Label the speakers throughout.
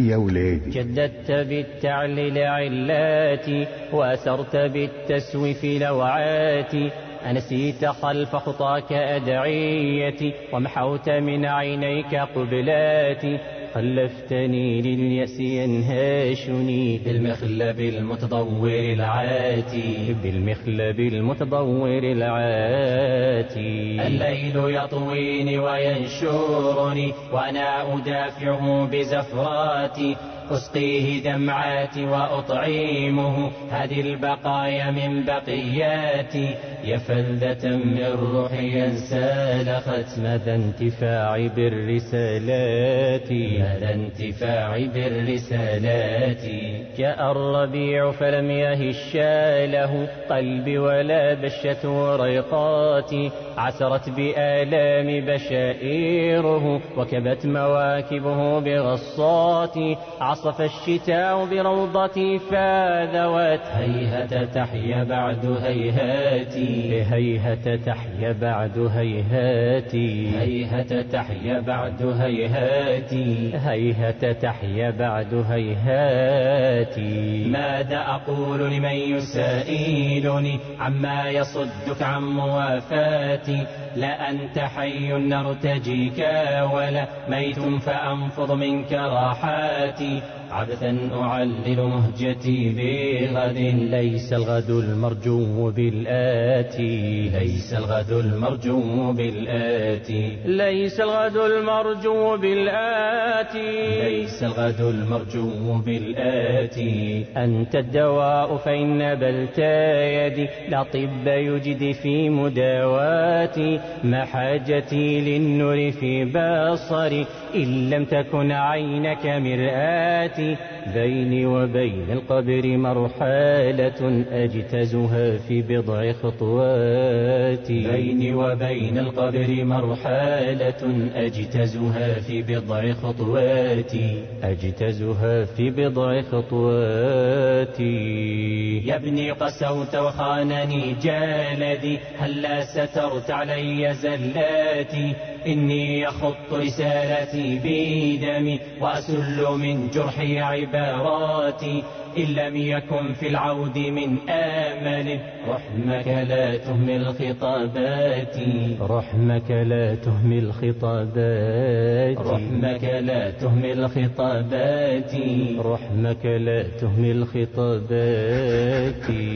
Speaker 1: يا ولادي.
Speaker 2: جددت بالتعليل علاتي، وأسرت بالتسويف لوعاتي، أنسيت خلف خطاك أدعيتي، ومحوت من عينيك قبلاتي، خلفتني لليأس ينهاشني بالمخلب المتضور العاتي، بالمخلب المتضور العاتي. الليل يطويني وينشرني وأنا أدافعه بزفراتي، أسقيه دمعاتي وأطعيمه هذه البقايا من بقياتي، يا فلذة من روحي انسلخت مدى انتفاع بالرسالات، مدى انتفاع بالرسالات. جاء الربيع فلم يهش له قلبي ولا بشة ريقاتي، عسرت بآلام بشائره وكبت مواكبه بغصاتي، عصف الشتاء بروضتي فاذوت هيهة تحيا بعد هيهاتي، هيهة تحيا بعد هيهاتي، هيهة تحيا بعد هيهاتي، هيهة تحيا بعد هيهاتي. ماذا أقول لمن يسائلني عما يصدك عن موافاتي؟ لا أنت حي نرتجيك ولا ميت فأنفض منك راحاتي، عبثا أعلل مهجتي بغد ليس الغد المرجو بالآتي، ليس الغد المرجو بالآتي، ليس الغد المرجو بالآتي، ليس الغد المرجو بالآتي. أنت الدواء فإن نبلت يدي لا طب يجدي في مداواتي، ما حاجتي للنور في بصري إن لم تكن عينك مرآتي، بيني وبين القبر مرحلة أجتزها في بضع خطوات، بيني وبين القبر مرحلة أجتزها في بضع خطوات، أجتزها في بضع خطوات. يا ابني قسوت وخانني جالدي، هلا سترت علي زلاتي، إني أخط رسالتي بدمي وأسل من جرحي عباراتي، إن لم يكن في العود من آمل رحمك لا تهمل خطاباتي، رحمك لا تهمل خطاباتي، رحمك لا تهمل خطاباتي، رحمك لا تهمل خطاباتي.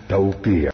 Speaker 1: توقيع.